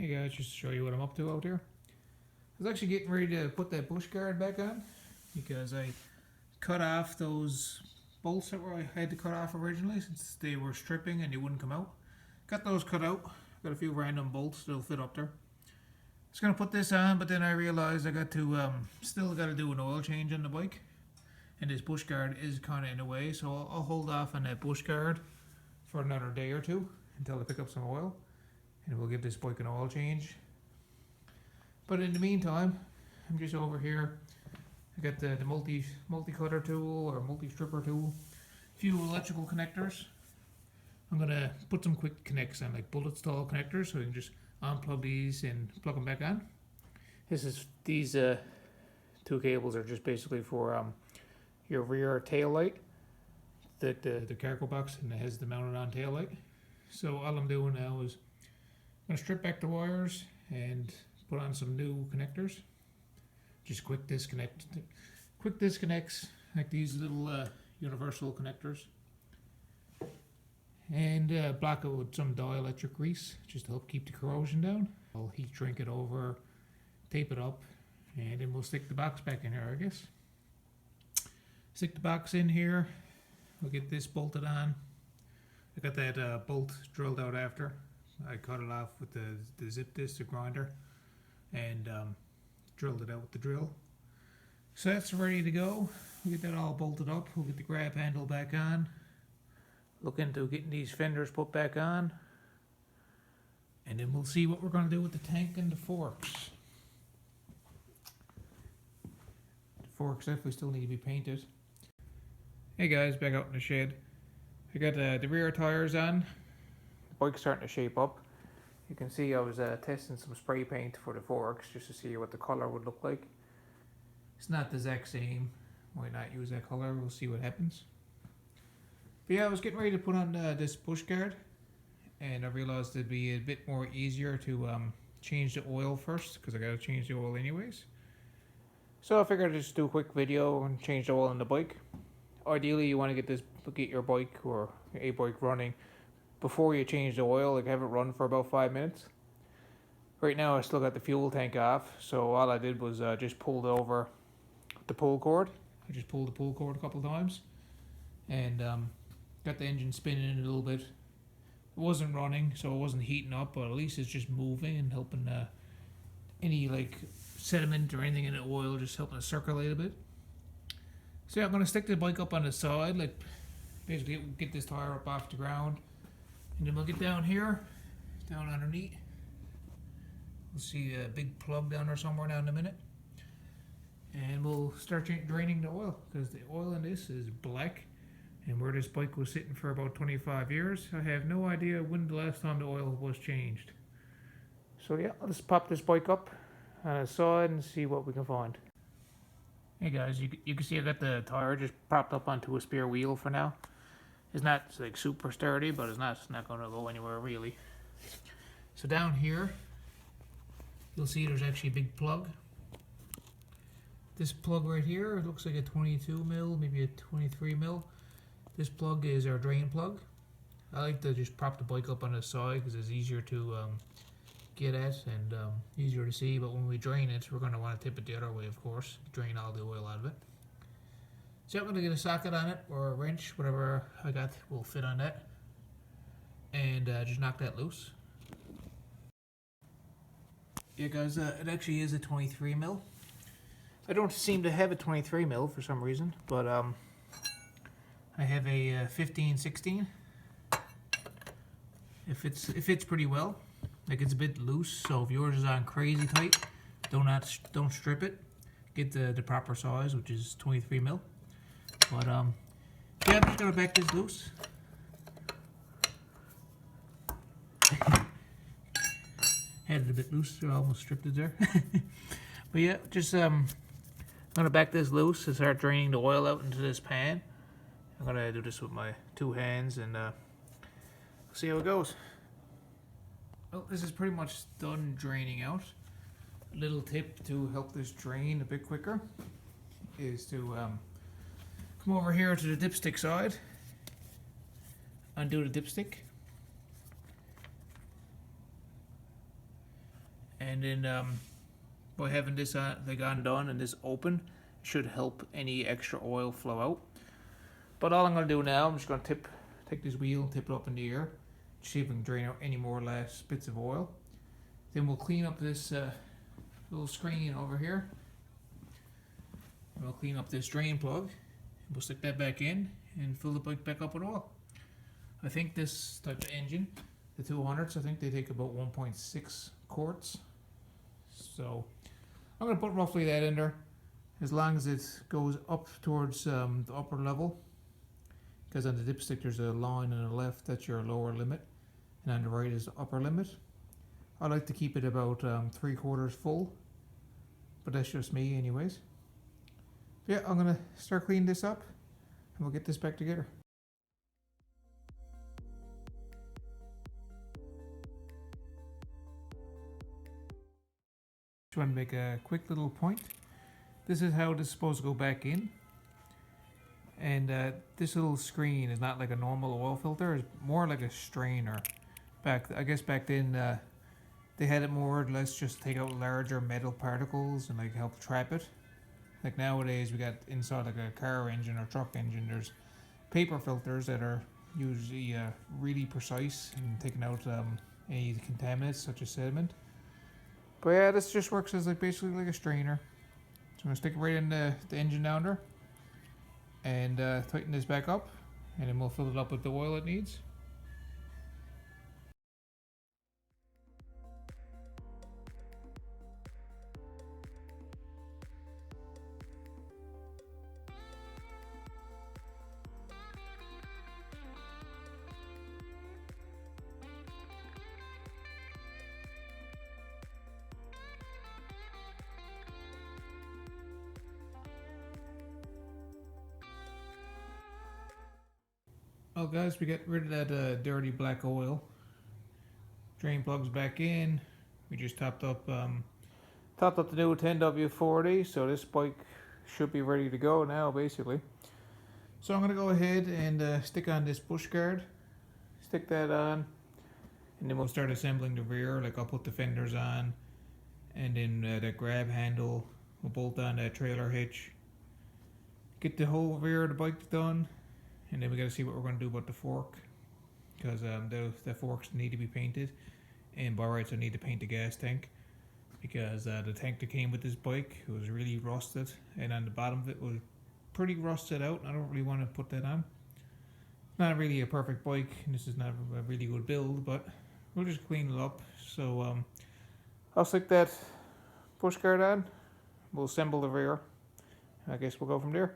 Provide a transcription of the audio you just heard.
Hey guys, just to show you what I'm up to out here. I was actually getting ready to put that bush guard back on because I cut off those bolts that I had to cut off originally since they were stripping and they wouldn't come out. Got those cut out. Got a few random bolts that'll fit up there. I was gonna put this on, but then I realized I got to still got to do an oil change on the bike, and this bush guard is kind of in the way, so I'll hold off on that bush guard for another day or two until I pick up some oil. And we'll give this bike an oil change. But in the meantime, I'm just over here. I got the multi-cutter tool or multi-stripper tool, a few electrical connectors. I'm gonna put some quick connects on, like bullet style connectors, so you can just unplug these and plug them back on. These two cables are just basically for your rear tail light, the cargo box, and it has the mounted on tail light. So all I'm doing now is I'm going to strip back the wires and put on some new connectors. Just quick disconnects like these little universal connectors. And block it with some dielectric grease just to help keep the corrosion down. I'll heat shrink it over, tape it up, and then we'll stick the box back in here, I guess. Stick the box in here. We'll get this bolted on. I got that bolt drilled out after. I cut it off with the zip disc, the grinder, and drilled it out with the drill. So that's ready to go. We'll get that all bolted up. We'll get the grab handle back on. Look into getting these fenders put back on. And then we'll see what we're going to do with the tank and the forks. The forks definitely still need to be painted. Hey guys, back out in the shed. I got the rear tires on. The bike's starting to shape up. You can see I was testing some spray paint for the forks just to see what the color would look like. It's not the exact same. Why not use that color? We'll see what happens. But yeah, I was getting ready to put on this bush guard, and I realized it'd be a bit more easier to change the oil first because I gotta change the oil anyways. So I figured I'd just do a quick video and change the oil in the bike. Ideally, you want to get your bike or a bike running before you change the oil, like have it run for about 5 minutes. Right now I still got the fuel tank off, so all I did was just pulled over the pull cord. I just pulled the pull cord a couple times and got the engine spinning a little bit. It wasn't running, so it wasn't heating up, but at least it's just moving and helping any like sediment or anything in the oil, just helping it circulate a bit. So yeah, I'm going to stick the bike up on the side, like basically get this tire up off the ground. And then we'll get down here, down underneath. We'll see a big plug down there somewhere now in a minute. And we'll start draining the oil, because the oil in this is black. And where this bike was sitting for about 25 years, I have no idea when the last time the oil was changed. So yeah, let's pop this bike up on the side and see what we can find. Hey guys, you can see I got the tire just propped up onto a spare wheel for now. It's not like super sturdy, but it's not going to go anywhere really. So down here, you'll see there's actually a big plug. This plug right here, it looks like a 22 mil, maybe a 23 mil. This plug is our drain plug. I like to just prop the bike up on the side because it's easier to get at and easier to see, but when we drain it, we're going to want to tip it the other way, of course, drain all the oil out of it. So I'm going to get a socket on it, or a wrench, whatever I got will fit on that, and just knock that loose. Yeah guys, it actually is a 23 mil. I don't seem to have a 23 mil for some reason, but I have a 15-16. It fits pretty well. Like, it's a bit loose, so if yours is on crazy tight, don't strip it. Get the proper size, which is 23 mil. But yeah, I'm just gonna back this loose. Had it a bit loose, so I almost stripped it there. But yeah, just I'm gonna back this loose and start draining the oil out into this pan. I'm gonna do this with my two hands and see how it goes. Well, this is pretty much done draining out. A little tip to help this drain a bit quicker is to come over here to the dipstick side, undo the dipstick, and then by having this undone and this open, it should help any extra oil flow out. But all I'm going to do now, I'm just going to take this wheel and tip it up in the air, see if we can drain out any more or less bits of oil. Then we'll clean up this little screen over here. And we'll clean up this drain plug. And we'll stick that back in and fill the bike back up with oil. I think this type of engine, the 200s, I think they take about 1.6 quarts. So I'm going to put roughly that in there, as long as it goes up towards the upper level. Because on the dipstick there's a line on the left, that's your lower limit, and on the right is the upper limit. I like to keep it about 3/4 full, but that's just me anyways. But yeah, I'm going to start cleaning this up and we'll get this back together. Just want to make a quick little point. This is how this is supposed to go back in. And this little screen is not like a normal oil filter, it's more like a strainer. I guess back then they had it more or less just take out larger metal particles and like help trap it. Like nowadays we got inside like a car engine or truck engine, there's paper filters that are usually really precise and taking out any contaminants such as sediment. But yeah, this just works as like basically like a strainer. So I'm going to stick it right in the engine down there and tighten this back up, and then we'll fill it up with the oil it needs. Well guys, we got rid of that dirty black oil. Drain plugs back in. We just topped up the new 10W40, so this bike should be ready to go now basically. So I'm going to go ahead and stick on this push guard. Stick that on, and then we'll start assembling the rear. Like I'll put the fenders on, and then the grab handle. We'll bolt on that trailer hitch. Get the whole rear of the bike done. And then we got to see what we're going to do about the fork, because the forks need to be painted, and by rights I need to paint the gas tank, because the tank that came with this bike was really rusted, and on the bottom of it was pretty rusted out. I don't really want to put that on. It's not really a perfect bike, and this is not a really good build, but we'll just clean it up. So I'll stick that push guard on, we'll assemble the rear, and I guess we'll go from there.